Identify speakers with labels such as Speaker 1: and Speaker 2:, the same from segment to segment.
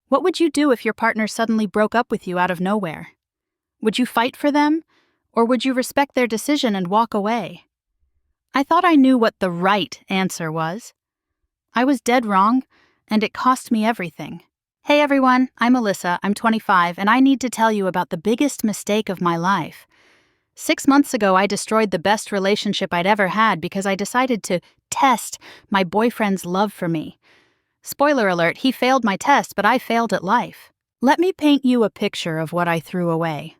Speaker 1: What would you do if your partner suddenly broke up with you out of nowhere? Would you fight for them, or would you respect their decision and walk away? I thought I knew what the right answer was. I was dead wrong, and it cost me everything. Hey everyone, I'm Alyssa, I'm 25, and I need to tell you about the biggest mistake of my life. 6 months ago, I destroyed the best relationship I'd ever had because I decided to test my boyfriend's love for me. Spoiler alert, he failed my test, but I failed at life. Let me paint you a picture of what I threw away.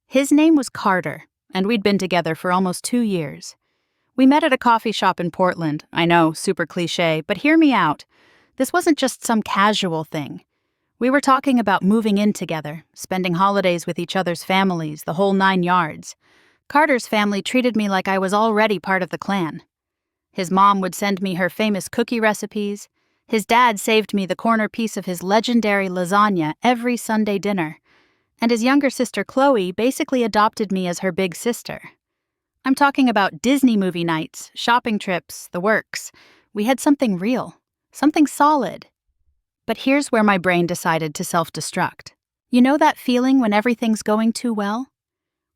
Speaker 1: His name was Carter, and we'd been together for almost 2 years. We met at a coffee shop in Portland. I know, super cliché, but hear me out. This wasn't just some casual thing. We were talking about moving in together, spending holidays with each other's families, the whole 9 yards. Carter's family treated me like I was already part of the clan. His mom would send me her famous cookie recipes. His dad saved me the corner piece of his legendary lasagna every Sunday dinner. And his younger sister Chloe basically adopted me as her big sister. I'm talking about Disney movie nights, shopping trips, the works. We had something real, something solid. But here's where my brain decided to self-destruct. You know that feeling when everything's going too well?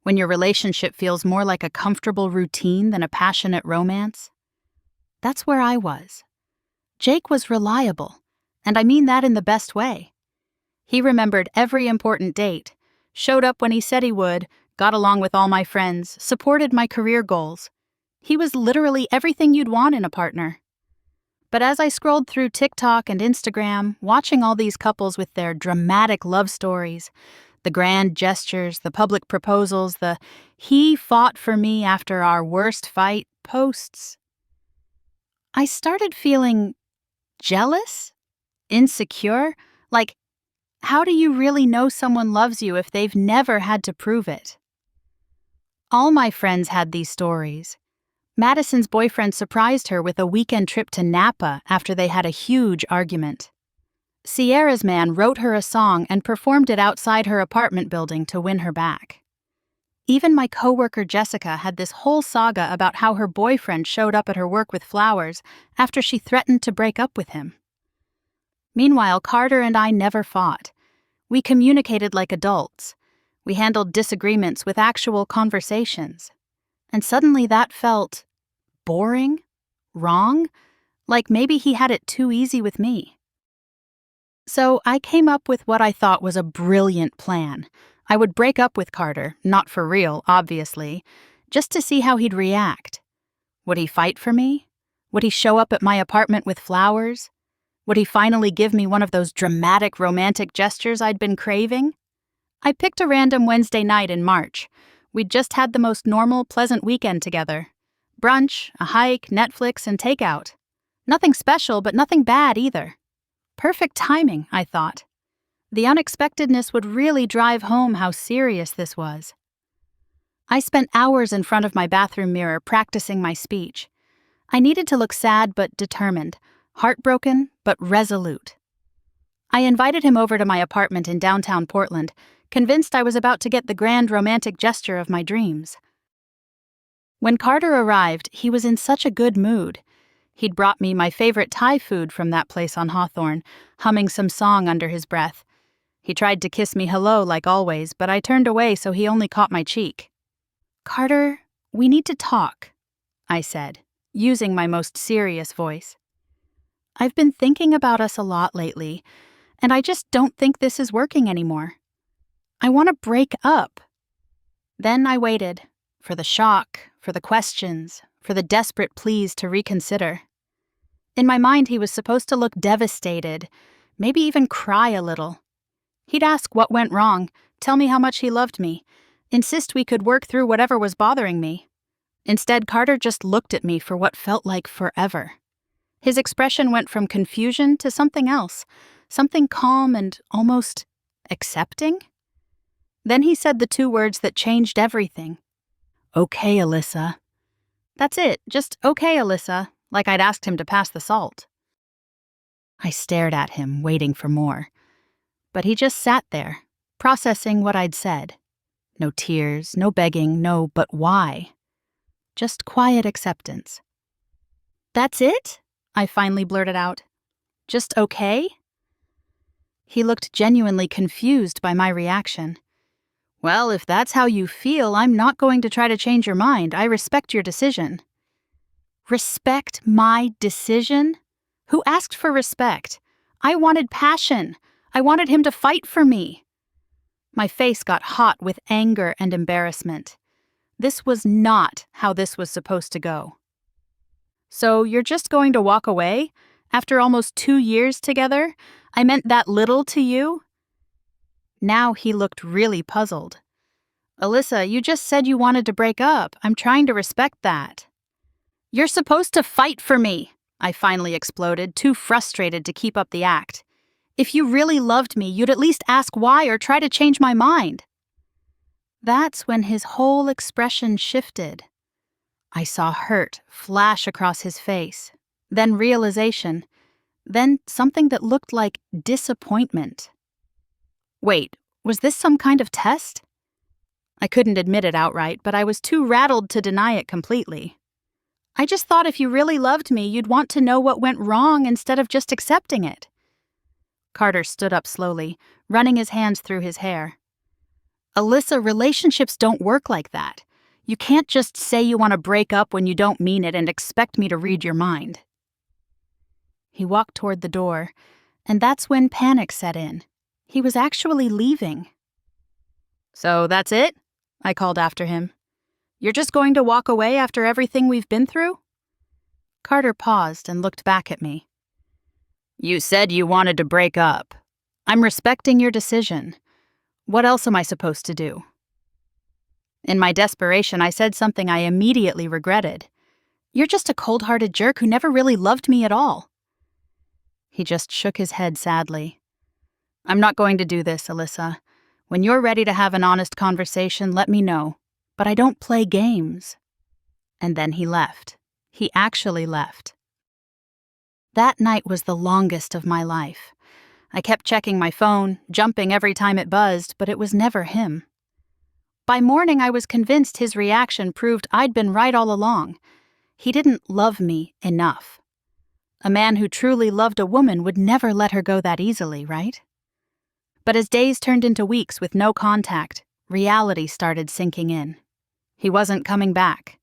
Speaker 1: When your relationship feels more like a comfortable routine than a passionate romance? That's where I was. Jake was reliable, and I mean that in the best way. He remembered every important date, showed up when he said he would, got along with all my friends, supported my career goals. He was literally everything you'd want in a partner. But as I scrolled through TikTok and Instagram, watching all these couples with their dramatic love stories, the grand gestures, the public proposals, the "he fought for me after our worst fight" posts, I started feeling jealous? Insecure? Like, how do you really know someone loves you if they've never had to prove it? All my friends had these stories. Madison's boyfriend surprised her with a weekend trip to Napa after they had a huge argument. Sierra's man wrote her a song and performed it outside her apartment building to win her back. Even my coworker Jessica had this whole saga about how her boyfriend showed up at her work with flowers after she threatened to break up with him. Meanwhile, Carter and I never fought. We communicated like adults. We handled disagreements with actual conversations. And suddenly that felt boring, wrong, like maybe he had it too easy with me. So I came up with what I thought was a brilliant plan. I would break up with Carter, not for real, obviously, just to see how he'd react. Would he fight for me? Would he show up at my apartment with flowers? Would he finally give me one of those dramatic romantic gestures I'd been craving? I picked a random Wednesday night in March. We'd just had the most normal, pleasant weekend together. Brunch, a hike, Netflix, and takeout. Nothing special, but nothing bad either. Perfect timing, I thought. The unexpectedness would really drive home how serious this was. I spent hours in front of my bathroom mirror practicing my speech. I needed to look sad but determined, heartbroken but resolute. I invited him over to my apartment in downtown Portland, convinced I was about to get the grand romantic gesture of my dreams. When Carter arrived, he was in such a good mood. He'd brought me my favorite Thai food from that place on Hawthorne, humming some song under his breath. He tried to kiss me hello like always, but I turned away so he only caught my cheek. "Carter, we need to talk," I said, using my most serious voice. "I've been thinking about us a lot lately, and I just don't think this is working anymore. I want to break up." Then I waited, for the shock, for the questions, for the desperate pleas to reconsider. In my mind, he was supposed to look devastated, maybe even cry a little. He'd ask what went wrong, tell me how much he loved me, insist we could work through whatever was bothering me. Instead, Carter just looked at me for what felt like forever. His expression went from confusion to something else, something calm and almost accepting. Then he said the 2 words that changed everything. "Okay, Alyssa." That's it, just "okay, Alyssa," like I'd asked him to pass the salt. I stared at him, waiting for more. But he just sat there, processing what I'd said. No tears, no begging, no "but why?" Just quiet acceptance. "That's it?" I finally blurted out. "Just okay?" He looked genuinely confused by my reaction. Well, if that's how you feel, I'm not going to try to change your mind. I respect your decision. Respect my decision? Who asked for respect? I wanted passion. I wanted him to fight for me. My face got hot with anger and embarrassment. This was not how this was supposed to go. So you're just going to walk away? After almost 2 years together? I meant that little to you? Now he looked really puzzled. Alyssa, you just said you wanted to break up. I'm trying to respect that. You're supposed to fight for me, I finally exploded, too frustrated to keep up the act. If you really loved me, you'd at least ask why or try to change my mind. That's when his whole expression shifted. I saw hurt flash across his face, then realization, then something that looked like disappointment. Wait, was this some kind of test? I couldn't admit it outright, but I was too rattled to deny it completely. I just thought if you really loved me, you'd want to know what went wrong instead of just accepting it. Carter stood up slowly, running his hands through his hair. Alyssa, relationships don't work like that. You can't just say you want to break up when you don't mean it and expect me to read your mind. He walked toward the door, and that's when panic set in. He was actually leaving. So that's it? I called after him. You're just going to walk away after everything we've been through? Carter paused and looked back at me. You said you wanted to break up. I'm respecting your decision. What else am I supposed to do? In my desperation, I said something I immediately regretted. You're just a cold-hearted jerk who never really loved me at all. He just shook his head sadly. I'm not going to do this, Alyssa. When you're ready to have an honest conversation, let me know. But I don't play games. And then he left. He actually left. That night was the longest of my life. I kept checking my phone, jumping every time it buzzed, but it was never him. By morning, I was convinced his reaction proved I'd been right all along. He didn't love me enough. A man who truly loved a woman would never let her go that easily, right? But as days turned into weeks with no contact, reality started sinking in. He wasn't coming back.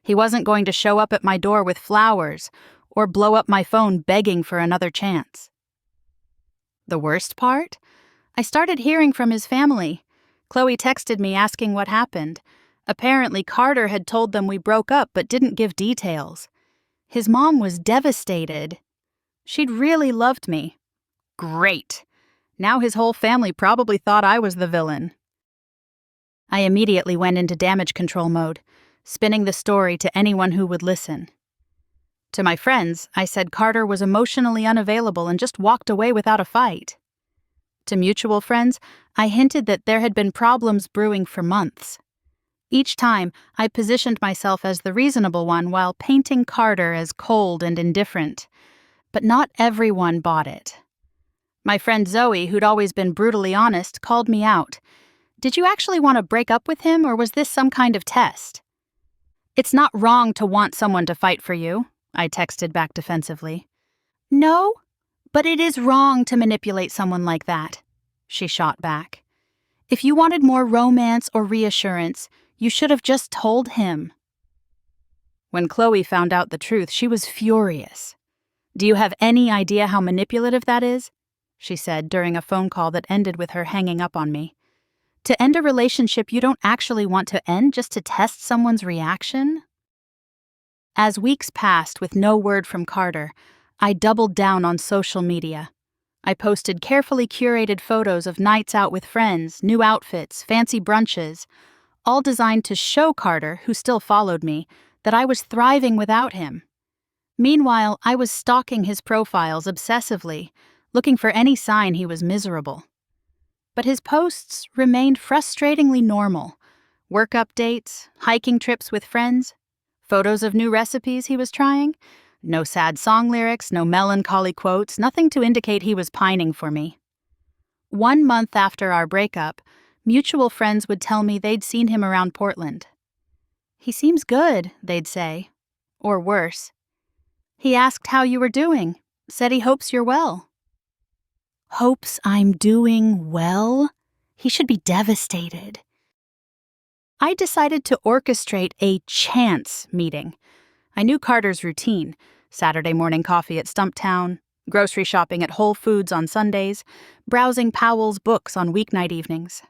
Speaker 1: He wasn't going to show up at my door with flowers or blow up my phone begging for another chance. The worst part? I started hearing from his family. Chloe texted me asking what happened. Apparently, Carter had told them we broke up but didn't give details. His mom was devastated. She'd really loved me. Great. Now his whole family probably thought I was the villain. I immediately went into damage control mode, spinning the story to anyone who would listen. To my friends, I said Carter was emotionally unavailable and just walked away without a fight. To mutual friends, I hinted that there had been problems brewing for months. Each time, I positioned myself as the reasonable one while painting Carter as cold and indifferent. But not everyone bought it. My friend Zoe, who'd always been brutally honest, called me out. Did you actually want to break up with him, or was this some kind of test? It's not wrong to want someone to fight for you, I texted back defensively. No, but it is wrong to manipulate someone like that, she shot back. If you wanted more romance or reassurance, you should have just told him. When Chloe found out the truth, she was furious. Do you have any idea how manipulative that is? She said during a phone call that ended with her hanging up on me. To end a relationship you don't actually want to end just to test someone's reaction? As weeks passed with no word from Carter, I doubled down on social media. I posted carefully curated photos of nights out with friends, new outfits, fancy brunches, all designed to show Carter, who still followed me, that I was thriving without him. Meanwhile, I was stalking his profiles obsessively, looking for any sign he was miserable. But his posts remained frustratingly normal. Work updates, hiking trips with friends, photos of new recipes he was trying. No sad song lyrics, no melancholy quotes, nothing to indicate he was pining for me. 1 month after our breakup, mutual friends would tell me they'd seen him around Portland. He seems good, they'd say. Or worse. He asked how you were doing, said he hopes you're well. Hopes I'm doing well? He should be devastated. I decided to orchestrate a chance meeting. I knew Carter's routine: Saturday morning coffee at Stumptown, grocery shopping at Whole Foods on Sundays, browsing Powell's books on weeknight evenings.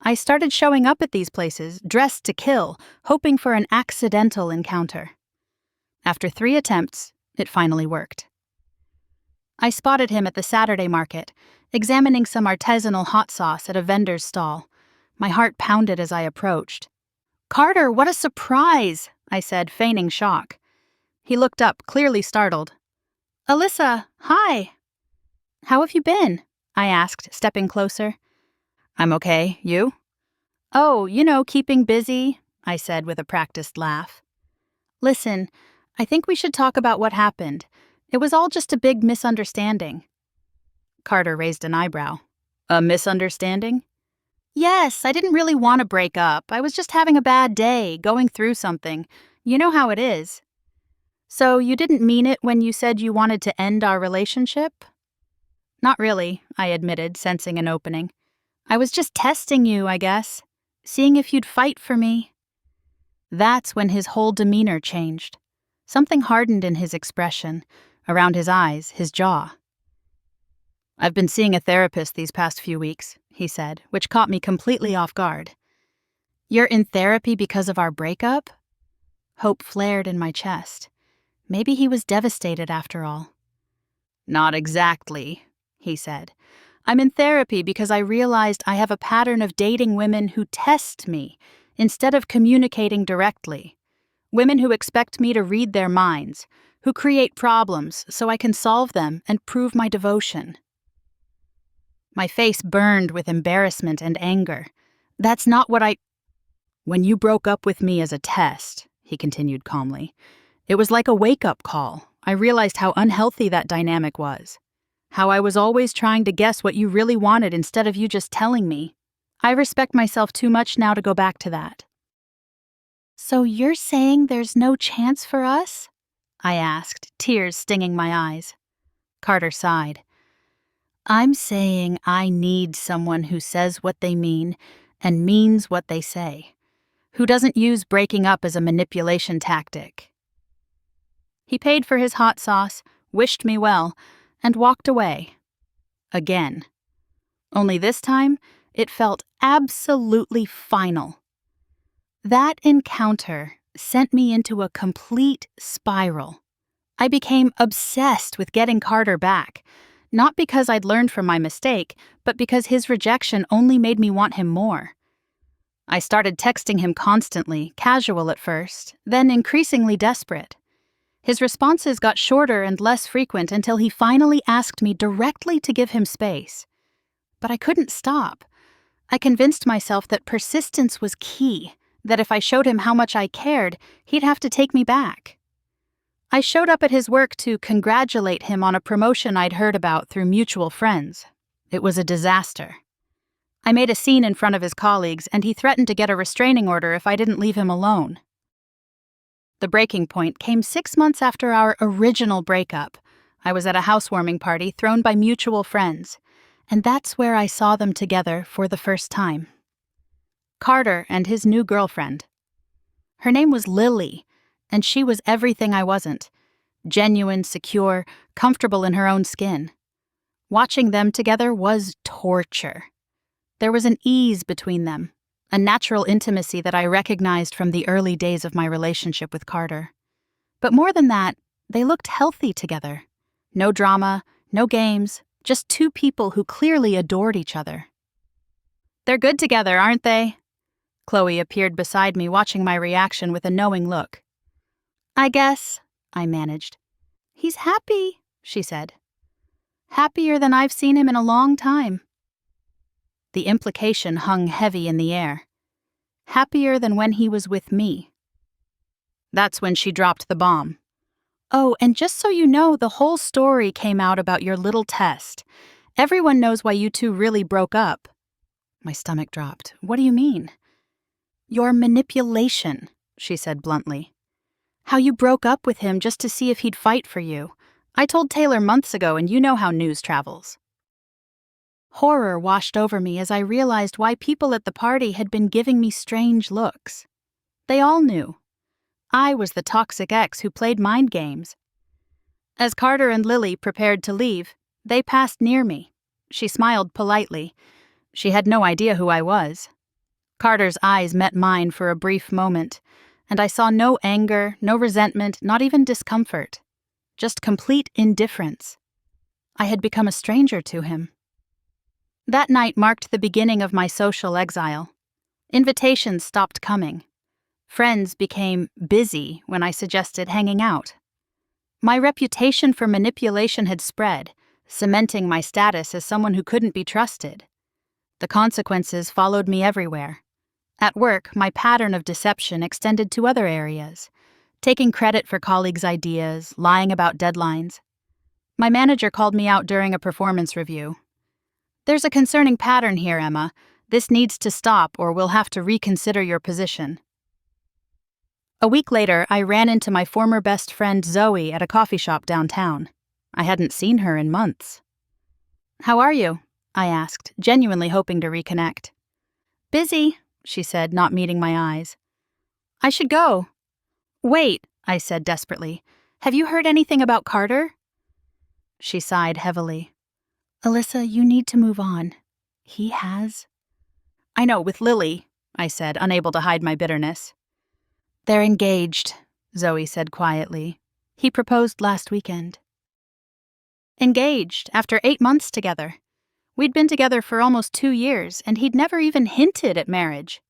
Speaker 1: I started showing up at these places, dressed to kill, hoping for an accidental encounter. After 3 attempts, it finally worked. I spotted him at the Saturday market, examining some artisanal hot sauce at a vendor's stall. My heart pounded as I approached. "Carter, what a surprise!" I said, feigning shock. He looked up, clearly startled. "Alyssa, hi!" "How have you been?" I asked, stepping closer. "I'm okay. You?" "Oh, keeping busy," I said with a practiced laugh. "Listen, I think we should talk about what happened. It was all just a big misunderstanding." Carter raised an eyebrow. "A misunderstanding?" "Yes, I didn't really want to break up. I was just having a bad day, going through something. You know how it is." "So you didn't mean it when you said you wanted to end our relationship?" "Not really," I admitted, sensing an opening. "I was just testing you, I guess. Seeing if you'd fight for me." That's when his whole demeanor changed. Something hardened in his expression, around his eyes, his jaw. "I've been seeing a therapist these past few weeks," he said, which caught me completely off guard. "You're in therapy because of our breakup?" Hope flared in my chest. Maybe he was devastated after all. "Not exactly," he said. "I'm in therapy because I realized I have a pattern of dating women who test me instead of communicating directly. Women who expect me to read their minds, who create problems so I can solve them and prove my devotion." My face burned with embarrassment and anger. "That's not what I—" "When you broke up with me as a test," he continued calmly, "it was like a wake-up call. I realized how unhealthy that dynamic was. How I was always trying to guess what you really wanted instead of you just telling me. I respect myself too much now to go back to that." "So you're saying there's no chance for us?" I asked, tears stinging my eyes. Carter sighed. "I'm saying I need someone who says what they mean and means what they say, who doesn't use breaking up as a manipulation tactic." He paid for his hot sauce, wished me well, and walked away. Again. Only this time, it felt absolutely final. That encounter sent me into a complete spiral. I became obsessed with getting Carter back, not because I'd learned from my mistake, but because his rejection only made me want him more. I started texting him constantly, casual at first, then increasingly desperate. His responses got shorter and less frequent until he finally asked me directly to give him space. But I couldn't stop. I convinced myself that persistence was key, that if I showed him how much I cared, he'd have to take me back. I showed up at his work to congratulate him on a promotion I'd heard about through mutual friends. It was a disaster. I made a scene in front of his colleagues, and he threatened to get a restraining order if I didn't leave him alone. The breaking point came 6 months after our original breakup. I was at a housewarming party thrown by mutual friends, and that's where I saw them together for the first time. Carter and his new girlfriend. Her name was Lily, and she was everything I wasn't: genuine, secure, comfortable in her own skin. Watching them together was torture. There was an ease between them, a natural intimacy that I recognized from the early days of my relationship with Carter. But more than that, they looked healthy together. No drama, no games, just 2 people who clearly adored each other. "They're good together, aren't they?" Chloe appeared beside me, watching my reaction with a knowing look. "I guess," I managed. "He's happy," she said. "Happier than I've seen him in a long time." The implication hung heavy in the air. Happier than when he was with me. That's when she dropped the bomb. "Oh, and just so you know, the whole story came out about your little test. Everyone knows why you 2 really broke up." My stomach dropped. "What do you mean?" "Your manipulation," she said bluntly. "How you broke up with him just to see if he'd fight for you. I told Taylor months ago, and you know how news travels." Horror washed over me as I realized why people at the party had been giving me strange looks. They all knew. I was the toxic ex who played mind games. As Carter and Lily prepared to leave, they passed near me. She smiled politely. She had no idea who I was. Carter's eyes met mine for a brief moment, and I saw no anger, no resentment, not even discomfort. Just complete indifference. I had become a stranger to him. That night marked the beginning of my social exile. Invitations stopped coming. Friends became busy when I suggested hanging out. My reputation for manipulation had spread, cementing my status as someone who couldn't be trusted. The consequences followed me everywhere. At work, my pattern of deception extended to other areas, taking credit for colleagues' ideas, lying about deadlines. My manager called me out during a performance review. "There's a concerning pattern here, Emma. This needs to stop or we'll have to reconsider your position." A week later, I ran into my former best friend Zoe at a coffee shop downtown. I hadn't seen her in months. "How are you?" I asked, genuinely hoping to reconnect. "Busy," she said, not meeting my eyes. "I should go." "Wait," I said desperately. "Have you heard anything about Carter?" She sighed heavily. "Alyssa, you need to move on. He has." "I know, with Lily," I said, unable to hide my bitterness. "They're engaged," Zoe said quietly. "He proposed last weekend." Engaged, after 8 months together. We'd been together for almost 2 years, and he'd never even hinted at marriage.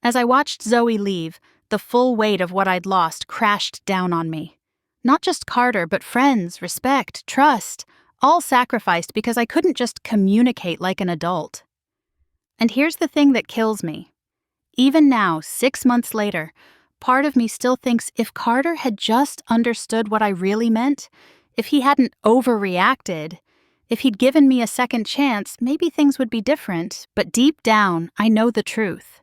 Speaker 1: As I watched Zoe leave, the full weight of what I'd lost crashed down on me. Not just Carter, but friends, respect, trust, all sacrificed because I couldn't just communicate like an adult. And here's the thing that kills me. Even now, 6 months later, part of me still thinks if Carter had just understood what I really meant, if he hadn't overreacted, if he'd given me a second chance, maybe things would be different. But deep down, I know the truth.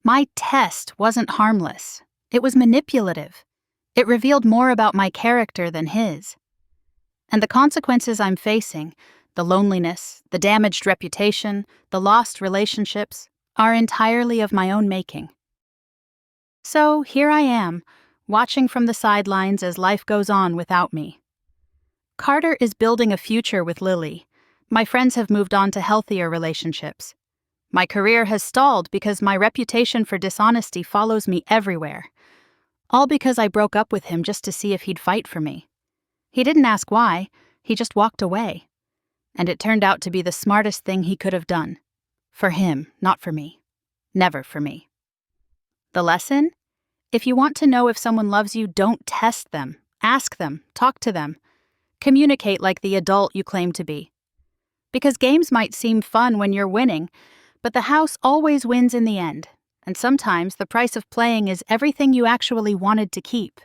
Speaker 1: My test wasn't harmless. It was manipulative. It revealed more about my character than his. And the consequences I'm facing, the loneliness, the damaged reputation, the lost relationships, are entirely of my own making. So here I am, watching from the sidelines as life goes on without me. Carter is building a future with Lily. My friends have moved on to healthier relationships. My career has stalled because my reputation for dishonesty follows me everywhere. All because I broke up with him just to see if he'd fight for me. He didn't ask why, he just walked away. And it turned out to be the smartest thing he could have done. For him, not for me. Never for me. The lesson? If you want to know if someone loves you, don't test them. Ask them, talk to them. Communicate like the adult you claim to be. Because games might seem fun when you're winning, but the house always wins in the end, and sometimes the price of playing is everything you actually wanted to keep.